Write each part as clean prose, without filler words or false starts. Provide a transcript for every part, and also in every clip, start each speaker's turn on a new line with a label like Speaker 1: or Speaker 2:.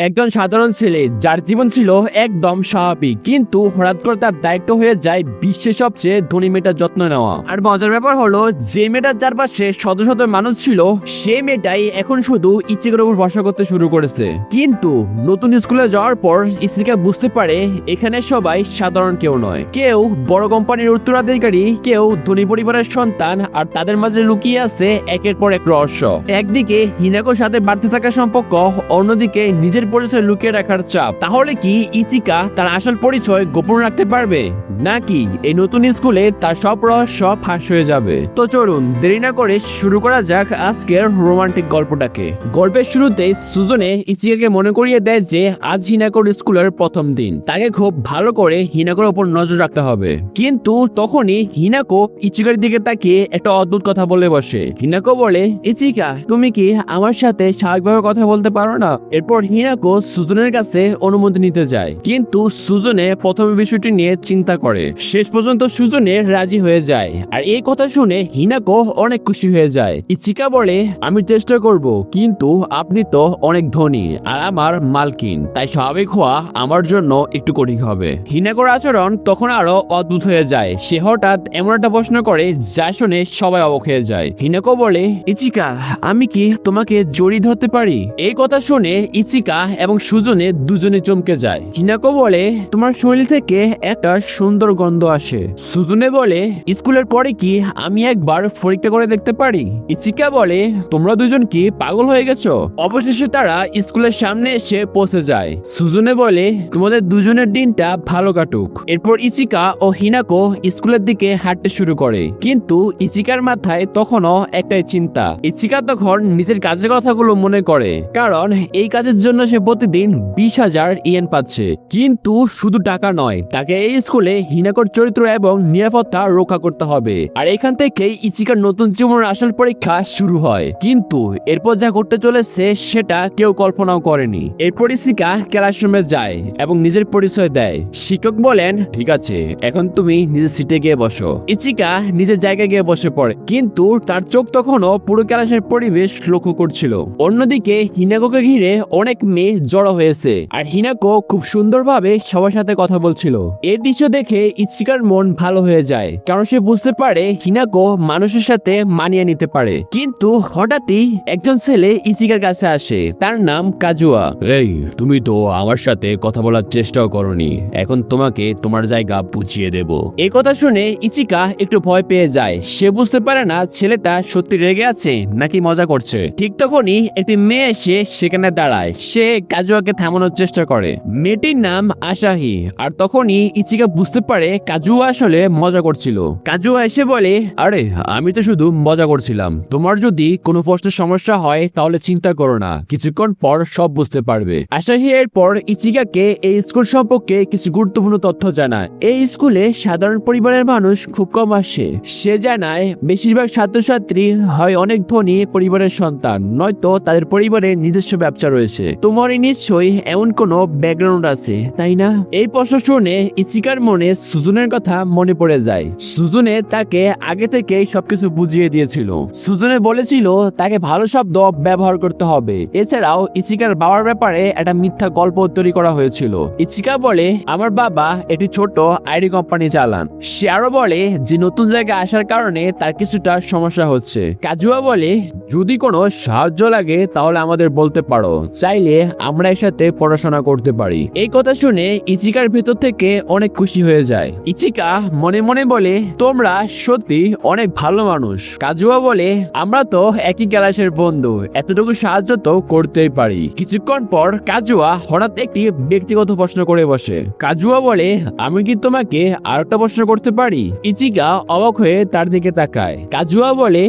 Speaker 1: একজন সাধারণ ছেলে যার জীবন ছিল একদম স্বাভাবিক, কিন্তু হঠাৎ করে তার দায়িত্ব হয়ে যায় বিশ্বের সবচেয়ে ধনী মেয়েটার যত্ন নেওয়া। আর মজার ব্যাপার হলো, যে মেয়েটার চারপাশে শত শত মানুষ ছিল, সে মেয়েটাই এখন শুধু ইচিকার উপর ভরসা করতে শুরু করেছে। কিন্তু নতুন স্কুলে যাওয়ার পর ইচিকা বুঝতে পারে এখানে সবাই সাধারণ কেউ নয়। কেউ বড় কোম্পানির উত্তরাধিকারী, কেউ ধনী পরিবারের সন্তান, আর তাদের মাঝে লুকিয়ে আছে একের পর এক রহস্য। একদিকে হিনাকোর সাথে বাড়তে থাকা সম্পর্ক, অন্যদিকে নিজের পরিচয় লুকিয়ে রাখার চাপ। তাহলে কি ইচিকা তার আসল পরিচয় গোপন রাখতে পারবে, নাকি এই নতুন স্কুলে তার সব রহস্য ফাঁস হয়ে যাবে? তো চলুন দেরি না করে শুরু করা যাক আজকের রোমান্টিক গল্পটাকে। গল্পের শুরুতে সুজনে ইচিকাকে মনে করিয়ে দেয় যে আজ হিনাকোর স্কুলের প্রথম দিন, তাকে খুব ভালো করে হিনাকোর উপর নজর রাখতে হবে। কিন্তু তখনই হিনাকো ইচিকার দিকে তাকিয়ে একটা অদ্ভুত কথা বলে বসে। হিনাকো বলে, ইচিকা, তুমি কি আমার সাথে স্বাভাবিকভাবে কথা বলতে পারো না? এরপর হিনাকো সুজনের কাছে অনুমতি নিতে যায়, কিন্তু সুজনে প্রথমে বিষয়টি নিয়ে চিন্তা করে। শেষ পর্যন্ত সুজনে রাজি হয়ে যায়, আর এই কথা শুনে হিনাকো অনেক খুশি হয়ে যায়। ইচিকা বলে, আমি চেষ্টা করব, কিন্তু আপনি তো অনেক ধনী আর আমার মালকিন, তাই স্বাভাবিক হওয়া আমার জন্য একটু কঠিন হবে। হিনাকোর আচরণ তখন আরো অদ্ভুত হয়ে যায়। সে হঠাৎ এমন একটা প্রশ্ন করে যা শুনে সবাই অবাক হয়ে যায়। হিনাকো বলে, ইচিকা, আমি কি তোমাকে জড়িয়ে ধরতে পারি? এই কথা শুনে ইচিকা এবং সুজনে দুজনে চমকে যায়। হিনাকো বলে, তোমার শরীর থেকে একটা সুন্দর গন্ধ আসে। সুজনে বলে, স্কুলের পরে কি আমি একবার পরীক্ষা করে দেখতে পারি? ইচিকা বলে, তোমরা দুজন কি পাগল হয়ে গেছো? অবশেষে তারা স্কুলের সামনে এসে পৌঁছে যায়। সুজনে বলে, তোমাদের দুজনের দিনটা ভালো কাটুক। এরপর ইচিকা ও হিনাকো স্কুলের দিকে হাঁটতে শুরু করে, কিন্তু ইচিকার মাথায় তখনও একটাই চিন্তা। ইচিকা তখন নিজের কাজের কথাগুলো মনে করে, কারণ এই কাজের জন্য সে প্রতিদিন 20,000 ইয়েন পাচ্ছে। কিন্তু শুধু টাকা নয়, তাকে এই স্কুলে হিনাকোর চরিত্র এবং নিরাপত্তা রক্ষা করতে হবে। আর এখান থেকে ইচিকার নতুন জীবনের আসল পরীক্ষা শুরু হয়। কিন্তু এরপর যা ঘটতে চলেছে সেটা কেউ কল্পনাও করেনি। এরপর ইচিকা ক্লাসরুমে যায় এবং নিজের পরিচয় দেয়। শিক্ষক বলেন, ঠিক আছে, এখন তুমি নিজের সিটে গিয়ে বসো। ইচিকা নিজের জায়গায় গিয়ে বসে পড়ে, কিন্তু তার চোখ তখনও পুরো ক্লাসের পরিবেশ লক্ষ্য করছিল। অন্যদিকে হিনাকোকে ঘিরে অনেক মেয়ে জড়ো হয়েছে, আর হিনাকো খুব সুন্দরভাবে সবার সাথে কথা বলছিল। এই দৃশ্য দেখে ইচিকার মন ভালো হয়ে যায়, কারণ সে বুঝতে পারে হিনাকো মানুষের সাথে মানিয়ে নিতে পারে। কিন্তু হঠাৎই একজন ছেলে ইচিকার কাছে আসে, তার নাম কাজুয়া। এই, তুমি তো আমার সাথে কথা বলার চেষ্টাও করনি, এখন তোমাকে তোমার জায়গা বুঝিয়ে দেব। এই কথা শুনে ইচিকা একটু ভয় পেয়ে যায়। সে বুঝতে পারে না ছেলেটা সত্যি রেগে আছে নাকি মজা করছে। ঠিক তখনই একটি মেয়ে এসে সেখানে দাঁড়ায়। সে কাজুয়াকে থামানোর চেষ্টা করে। মেয়েটির নাম আশাহি। আর তখনই ইচিকা বুঝতে পারে কাজুয়া আসলে মজা করছিল। কাজুয়া এসে বলে, আরে আমি তো শুধু মজা করছিলাম, তোমার যদি কোনো প্রশ্নের সমস্যা হয় তাহলে চিন্তা করো না, কিছুক্ষণ পর সব বুঝতে পারবে। আশাহি এরপর ইচিকাকে এই স্কুল সম্পর্কে কিছু গুরুত্বপূর্ণ তথ্য জানায়। এই স্কুলে সাধারণ পরিবারের মানুষ খুব কম আসে। সে জানায় বেশিরভাগ ছাত্রছাত্রী হয় অনেক ধনী পরিবারের সন্তান, নয়তো তাদের পরিবারের নিজস্ব ব্যবসা রয়েছে। তোমারই নিশ্চয়ই এমন কোনো ব্যাকগ্রাউন্ড আছে, তাই না? এই প্রশ্ন শুনে ইচিকার মনে সুজনের কথা মনে পড়ে যায়। সুজনে তাকে আগে থেকে সবকিছু বুঝিয়ে দিয়েছিল। সুজনে বলেছিল তাকে ভালো শব্দ ব্যবহার করতে হবে। এছাড়াও ইচিকার বাবার ব্যাপারে একটা মিথ্যা গল্প তৈরি করা হয়েছিল। ইচিকা বলে, আমার বাবা একটি ছোট আইডি কোম্পানি চালান। সে আরো বলে যে নতুন জায়গায় আসার কারণে তার কিছুটা সমস্যা হচ্ছে। কাজুয়া বলে, যদি কোনো সাহায্য লাগে তাহলে আমাদের বলতে পারো, চাইলে আমরা একসাথে পড়াশোনা করতে পারি। এই কথা শুনে ইচিকার ভেতর থেকে অনেক খুশি হয়ে যায়। ইচিকা মনে মনে বলে, তোমরা সত্যি অনেক ভালো মানুষ। কাজুয়া বলে, আমরা তো একই ক্লাসের বন্ধু, এতটুকু সাহায্য তো করতেই পারি। কিছুক্ষণ পর কাজুয়া হঠাৎ একটি ব্যক্তিগত প্রশ্ন করে বসে। কাজুয়া বলে, আমি কি তোমাকে আর একটা প্রশ্ন করতে পারি? ইচিকা অবাক হয়ে তার দিকে তাকায়। কাজুয়া বলে,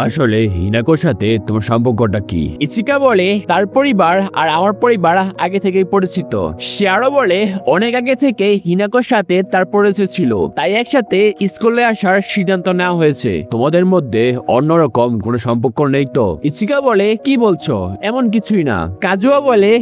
Speaker 1: আসলে হিনাকোর সাথে তোমার সম্পর্কটা কি? ইচিকা বলে, তার পরিবার আর আমার পরিবার আগে থেকেই পরিচিত। সে আরো বলে, অনেক আগে থেকে হিনাকোর সাথে তার পরিচয় ছিল, তাই একসাথে স্কুলে আসার সিদ্ধান্ত নেওয়া হয়েছে। তোমাদের মধ্যে অন্যরকম কোনো সম্পর্ক নেই তো? ইচিকা বলে, কি বলছো? এমন কিছুই না। কাজুয়া বলে,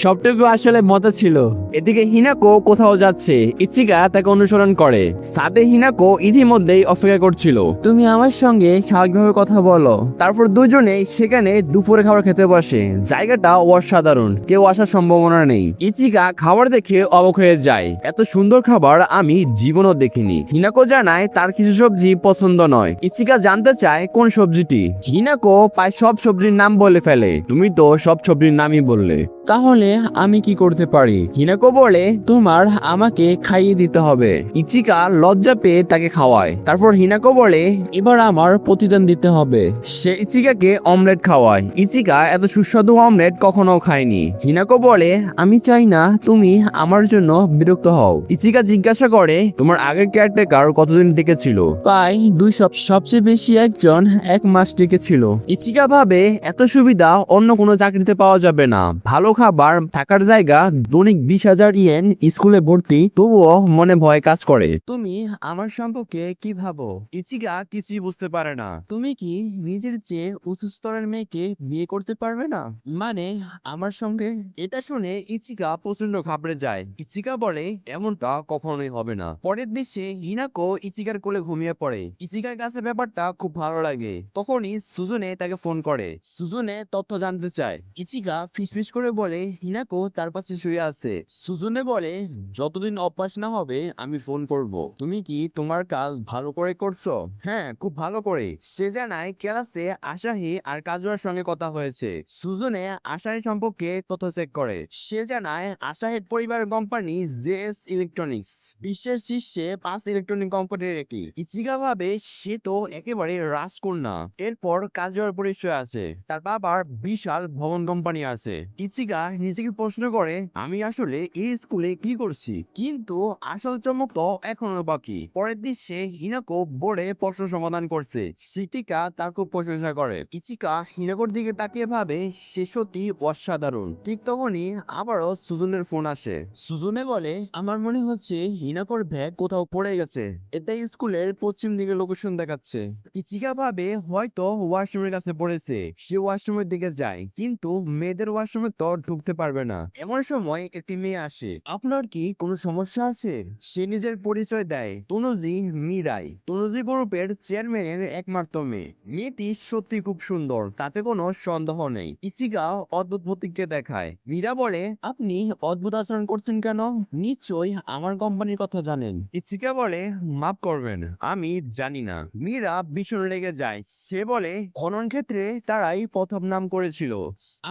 Speaker 1: সবটুকু আসলে মজা ছিল। এদিকে হিনাকো কোথাও যাচ্ছে, ইচিকা তাকে অনুসরণ করে। সাথে হিনাকো ইতিমধ্যেই অপেক্ষা করছিল। তুমি আমার সঙ্গে স্বাভাবিকভাবে কথা বলো। তারপর দুজনে সেখানে দুপুরে খাবার খেতে বসে। জায়গাটা অসাধারণ। কেউ আসার সম্ভাবনা নেই। ইচিকা খাবার দেখে অবাক হয়ে যায়। এত সুন্দর খাবার আমি জীবনও দেখিনি। হিনাকো জানায় তার কিছু সবজি পছন্দ নয়। ইচিকা জানতে চায় কোন সবজিটি। হিনাকো প্রায় সব সবজির নাম বলে ফেলে। তুমি তো সব সবজির নামই বললে, তাহলে আমি কি করতে পারি? হিনাকো বলে তোমার আমাকে খাইয়ে দিতে হবে। ইচিকা লজ্জা পেয়ে তাকে খাওয়ায়। তারপর হিনাকো বলে এবার আমার প্রতিদান দিতে হবে। সে ইচিকাকে অমলেট খাওয়ায়। ইচিকা এত সুস্বাদু অমলেট কখনো খায়নি। হিনাকো বলে আমি চাই না তুমি আমার জন্য বিরক্ত হও। ইচিকা জিজ্ঞাসা করে তোমার আগের কেয়ারটেকার কতদিন টিকেছিল? প্রায় 2 সপ্তাহ, সবচেয়ে বেশি একজন 1 মাস টিকেছিল। ইচিকা ভাবে এত সুবিধা অন্য কোনো চাকরিতে পাওয়া যাবে না। ভালো খাবার, থাকার জায়গা, দৈনিক 20,000 ইয়েন, স্কুলে ভর্তি, তবুও মনে ভয় কাজ করে। তুমি আমার সম্পর্কে কি ভাবো? ইচিকা কিছুই বুঝতে পারে না। তুমি কি নিজের চেয়ে উঁচু স্তরের মেয়েকে বিয়ে করতে পারবে না? মানে আমার সঙ্গে? এটা শুনে ইচিকা প্রচন্ড ঘাবড়ে যায়। ইচিকা বলে এমনটা কখনোই হবে না। পরের দৃশ্যে হিনাকো ইচিকার কোলে ঘুমিয়ে পড়ে। ইচিকার কাছে ব্যাপারটা খুব ভালো লাগে। তখনই সুজুনে তাকে ফোন করে। সুজুনে তথ্য জানতে চায়। ইচিকা ফিসফিস করে বলে হিনাকো তার পাশে শুয়ে আছে। সুজুনে বলে যতদিন অভ্যাস না হবে আমি ফোন করব। তুমি কি তোমার কাজ ভালো করে করছো? হ্যাঁ, খুব ভালো করে। সে জানায় ক্লাসে আশাহি আর কাজুয়ার সঙ্গে কথা হয়েছে। সুজনে আশাহি সম্পর্কে তথ্য চেক করে। সে জানায় আশাহির পরিবারের কোম্পানি জেএস ইলেকট্রনিক্স বিশ্বের শীর্ষে 5 ইলেকট্রনিক কোম্পানির একটি। ইচিকা ভাবে সে তো একেবারে রাজকন্যা। এরপর কাজুয়ার পরিচয় আছে। তার বাবার বিশাল ভবন কোম্পানি আছে। ইচিকা নিজেকে প্রশ্ন করে আমি আসলে এই স্কুলে কি করছি? কিন্তু আসল চমক তো এখনো বাকি। পরের দৃশ্যে হিনাকো বোর্ডে প্রশ্ন সমাধান করছে। শিক্ষিকা তার খুব প্রশংসা করে। ইচিকা হিনাকোর দিকে তাকিয়ে ভাবে সে সত্যি অসাধারণ। ঠিক তখনই আবারও সুজনের ফোন আসে। সুজনে বলে আমার মনে হচ্ছে হিনাকোর ব্যাগ কোথাও পড়ে গেছে। এটা স্কুলের পশ্চিম দিকে লোকেশন দেখাচ্ছে। ইচিকা ভাবে হয়তো ওয়াশরুমের কাছে পড়েছে। সে ওয়াশরুমের দিকে যায়, কিন্তু মেয়েদের ওয়াশরুমে তো ঢুকতে পারবে না। এমন সময় একটি মেয়ে আসে। আপনার কি কোনো সমস্যা আছে? সে নিজের পরিচয় দেয় তনুজি মিরাই, তনুজি গ্রুপের চেয়ারম্যানের একমাত্র মেয়ে। মেয়েটি সত্যি খুব সুন্দর, তাতে কোনো সন্দেহ নেই। ইচিকা অদ্ভুত প্রতিক্রিয়া দেখায়। মীরা বলে আপনি অদ্ভুত আচরণ করছেন কেন? নিশ্চয়ই আমার কোম্পানির কথা জানেন। ইচিকা বলে মাফ করবেন, আমি জানি না। মীরা ভীষণ রেগে যায়। সে বলে খনন ক্ষেত্রে তারাই প্রথম নাম করেছিল।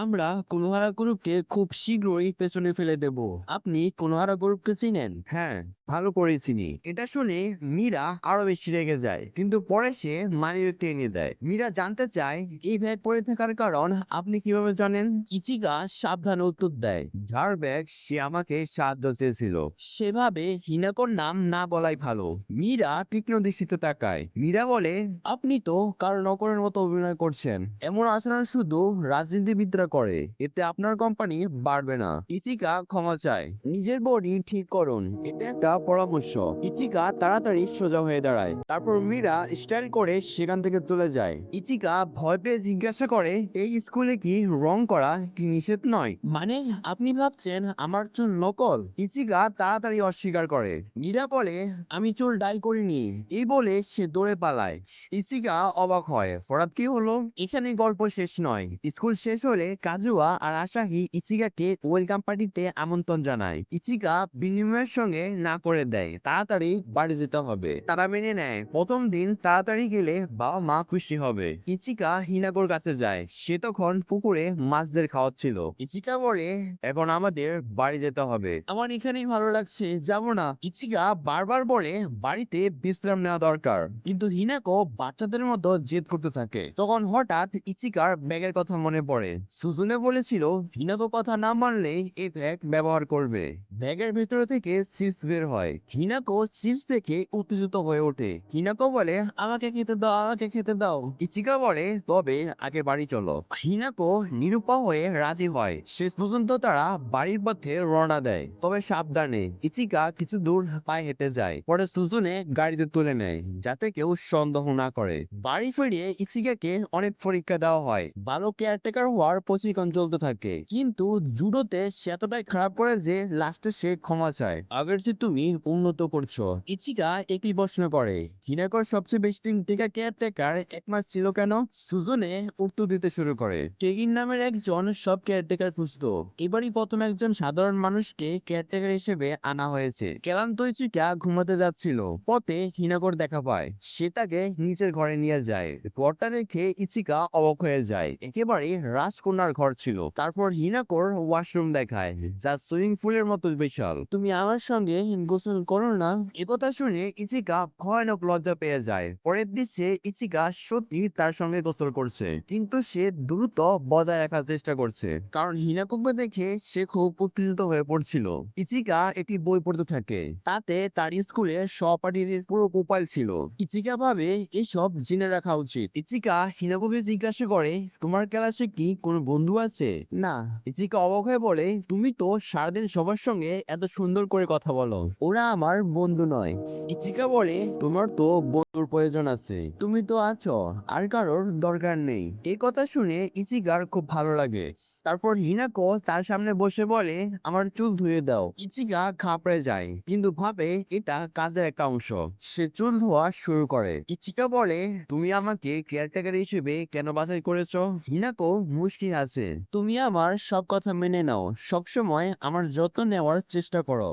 Speaker 1: আমরা কোনোহারা গ্রুপকে খুব শীঘ্রই পেছনে ফেলে দেব। আপনি কোনোহারা গ্রুপকে চিনেন? হ্যাঁ, ভালো করে চিনি। এটা শুনে মীরা আরো বেশি রেগে যায়, কিন্তু পরে সে মানিব্যাগটি এনে দেয়। মীরা জানতে চায় এই ব্যাগ পরে থাকার কারণ আপনি কিভাবে জানেন? ইচিকা সাবধানে উত্তর দেয় যার ব্যাগ সে আমাকে সাহায্য চেয়েছিল। সেভাবে হিনাকোর নাম না বলাই ভালো। মীরা তীক্ষ্ণ দৃষ্টিতে তাকায়। মীরা বলে আপনি তো কারো নকরের মতো অভিনয় করছেন। এমন আচরণ শুধু রাজনীতিবিদরা করে, এতে আপনার কোম্পানি বাড়বে না। ইচিকা ক্ষমা চায়। নিজের বডি ঠিক করুন, এটা একটা পরামর্শ। ইচিকা তাড়াতাড়ি সোজা হয়ে দাঁড়ায়। তারপর মীরা স্টাইল করে সেখান থেকে চলে যায়। ইচিকা ভয় পেয়ে জিজ্ঞাসা করে এই স্কুলে কি রং করা কি নিষেধ নয়? মানে আপনি ভাবছেন আমার চুল নকল? ইচিকা তাড়াতাড়ি অস্বীকার করে। মীরা বলে আমি চুল ডাই করিনি। এই বলে সে দৌড়ে পালায়। ইচিকা অবাক হয়, হঠাৎ কি হলো? এখানে গল্প শেষ নয়। স্কুল শেষ হলে কাজুয়া আর আশাহি ইচিকাকে ওয়েলকাম পার্টিতে আমন্ত্রণ জানায়। ইচিকা বিনিময়ের সঙ্গে না করে দেয়, তাড়াতাড়ি বাড়ি যেতে হবে। তারা মেনে নেয়। প্রথম দিন তাড়াতাড়ি গেলে বাবা মা খুশি হবে। ইচিকা হিনাকোর কাছে যায়। সে তখন পুকুরে মাছদের খাওয়াচ্ছিল। ইচিকা বলে এখন আমাদের বাড়ি যেতে হবে, আমার এখানেই ভালো লাগছে, যাবো না। ইচিকা বারবার বলে বাড়িতে বিশ্রাম নেওয়া দরকার, কিন্তু হিনাকো বাচ্চাদের মতো জেদ করতে থাকে। তখন হঠাৎ ইচিকার ব্যাগের কথা মনে পড়ে। সুজুনে বলেছিল হিনাকো কথা না মানলে এই ব্যাগ ব্যবহার করবে। ব্যাগের ভেতরে থেকে চিপস বের হয়। হিনাকো চিপস থেকে উত্তেজিত হয়ে ওঠে। হিনাকো বলে আমাকে খেতে দাও, আমাকে খেতে দাও। ইচিকা বলে তবে আগে বাড়ি চলো। হিনাকো নিরুপায় হয়ে রাজি হয়। শেষ পর্যন্ত তারা বাড়ির পথে রওনা দেয়, তবে সাবধানে। ইচিকা কিছু দূর পায়ে হেঁটে যায়। পরে সুজুনে গাড়িতে তুলে নেয় যাতে কেউ সন্দেহ না করে। বাড়ি ফিরিয়ে ইচিকাকে অনেক পরীক্ষা দেওয়া হয়। ভালো কেয়ারটেকার হওয়ার প্রশিক্ষণ চলতে থাকে। কিন্তু জুডোতে সে এতটাই খারাপ করে যে লাস্টে সে ক্ষমা চায়। আগের যে তুমি উন্নত করছো। ইচিকা একই প্রশ্ন করে, হিনাকোর সবচেয়ে বেশি দিন টিকা কেয়ারটেকার 1 মাস ছিল কেন? সুজনে উত্তর দিতে শুরু করে, টেগিন নামের একজন সব কেয়ারটেকার খুঁজতো। এবারই প্রথম একজন সাধারণ মানুষকে কেয়ারটেকার হিসেবে আনা হয়েছে। ক্লান্ত ইচিকা ঘুমাতে যাচ্ছিল, পথে হিনাকোর দেখা পায়। সে তাকে নিচের ঘরে নিয়ে যায়। ঘরটা দেখে ইচিকা অবাক হয়ে যায়। একেবারে রাজকন্যার ঘর ছিল। তারপর হিনাকোর ওয়াশরুম দেখায়, যা সুইমিং পুলের মতো বিশাল। তুমি আমার সঙ্গে গোসল করো না? একথা শুনে ইচিকা ভয়ানক লজ্জা পেয়ে যায়। পরের দৃশ্যে ইচিকা সত্যি তার সঙ্গে গোসল করছে, কিন্তু সে দ্রুত বজায় রাখার চেষ্টা করছে, কারণ হিনাকোকে দেখে সে খুব উত্তেজিত হয়ে পড়ছিল। ইচিকা একটি বই পড়তে থাকে, তাতে তার স্কুলের সহপাঠীর পুরো প্রোফাইল ছিল। ইচিকা ভাবে এসব জেনে রাখা উচিত। ইচিকা হিনাকোকে জিজ্ঞাসা করে, তোমার ক্লাসে কি কোনো বন্ধু আছে? না। ইচিকা অবাক হয়ে বলে, তুমি তো সারাদিন সবার সঙ্গে এত সুন্দর করে কথা বলো। ওরা আমার বন্ধু নয়। ইচিকা বলে, তোমার তো বন্ধুর প্রয়োজন আছে, তুমি তো আছো, আর কারোর দরকার নেই। এই কথা শুনে ইচিকার খুব ভালো লাগে। তারপর হিনাকো তার সামনে বসে বলে, আমার চুল ধুয়ে দাও। ইচিকা ঘাবড়ে যায়, কিন্তু ভাবে এটা কাজের একটা অংশ। সে চুল ধোয়া শুরু করে। ইচিকা বলে, তুমি আমাকে কেয়ারটেকার হিসেবে কেন বাছাই করেছো? হিনাকো মুশকিল আছে, তুমি আমার সব কথা মেনে নাও, সবসময় আমার যত্ন নেওয়ার চেষ্টা করো।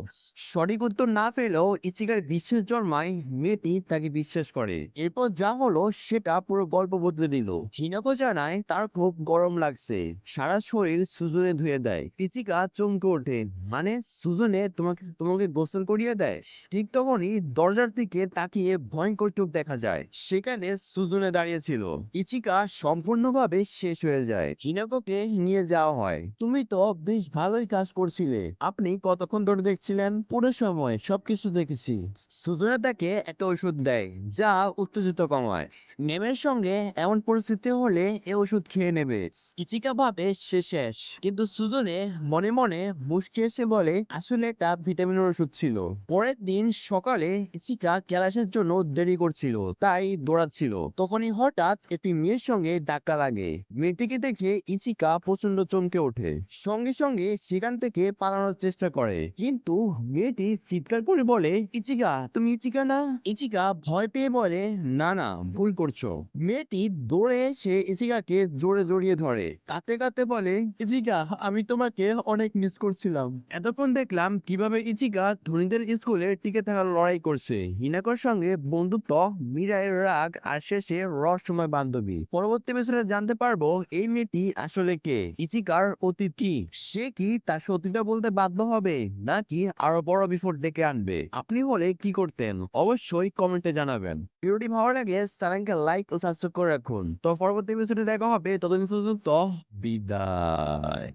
Speaker 1: সঠিক উত্তর না পেলেও ইচিকার বিশ্বাস জন্মায়, মেয়েটি তাকে বিশ্বাস করে। এরপর যা হলো সেটা পুরো গল্প বদলে দিল। হিনাকো জানায় তার খুব গরম লাগছে, সারা শরীর সুজনে ধুয়ে দেয়। ইচিকা চমকে ওঠে, মানে সুজনে তোমাকে গোসল করিয়ে দেয়? ঠিক তখনই দরজার দিকে তাকিয়ে ভয়ঙ্কর চোখ দেখা যায়। সেখানে সুজনে দাঁড়িয়ে ছিল। ইচিকা সম্পূর্ণভাবে শেষ হয়ে যায়। হিনাকোকে নিয়ে যাওয়া হয়। তুমি তো বেশ ভালোই কাজ করছিলে। আপনি কতক্ষণ ধরে দেখছিলেন? পুরো সময় সবকিছু দেখেছি। সুজনে তাকে একটা ওষুধ দেয়, যা উত্তেজিত কমায়। নেমের সঙ্গে এমন পরিস্থিতি হলে এ ওষুধ খেয়ে নেবে। ইচিকা ভাবে সে শেষ, কিন্তু সুজনে মনে মনে মুচকি এসে বলে, আসলে এটা ভিটামিনের ওষুধ ছিল। পরের দিন সকালে ইচিকা ক্লাসের জন্য দেরি করছিল, তাই দৌড়াচ্ছিল। তখনই হঠাৎ একটি মেয়ের সঙ্গে ধাক্কা লাগে। মেয়েটিকে দেখে ইচিকা প্রচন্ড চমকে ওঠে। সঙ্গে সঙ্গে সেখান থেকে পালানোর চেষ্টা করে, কিন্তু মেয়েটি চিৎকার করে বলে, ইচিকা, তুমি ইচিকা না? ইচিকা ভয় পেয়ে বলে, না না, ভুল করছো। মেয়েটি দৌড়ে এসে ইচিকাকে জোরে জড়িয়ে ধরে, কাঁদতে কাঁদতে বলে, ইচিকা, আমি তোমাকে অনেক মিস করছিলাম। এতক্ষণ দেখলাম কিভাবে ইচিকা ধনীদের স্কুলে টিকে থাকার লড়াই করছে, হিনাকোর সঙ্গে বন্ধুত্ব, মীরার রাগ, আর শেষে রহস্যময় বান্ধবী। পরবর্তী এপিসোডে জানতে পারবো এই মেয়েটি আসলে কে, ইচিকার অতীত কি, সে কি তার সত্যিটা বলতে বাধ্য হবে, নাকি আরো বড় বিপদ ডেকে আনবে। আপনি হলে কি করতেন অবশ্যই কমেন্টে জানাবেন। ভিডিওটি ভালো লাগে চ্যানেলকে লাইক ও সাবস্ক্রাইব করে রাখুন। তো পরবর্তী এপিসোডে দেখা হবে, ততদিন পর্যন্ত বিদায়।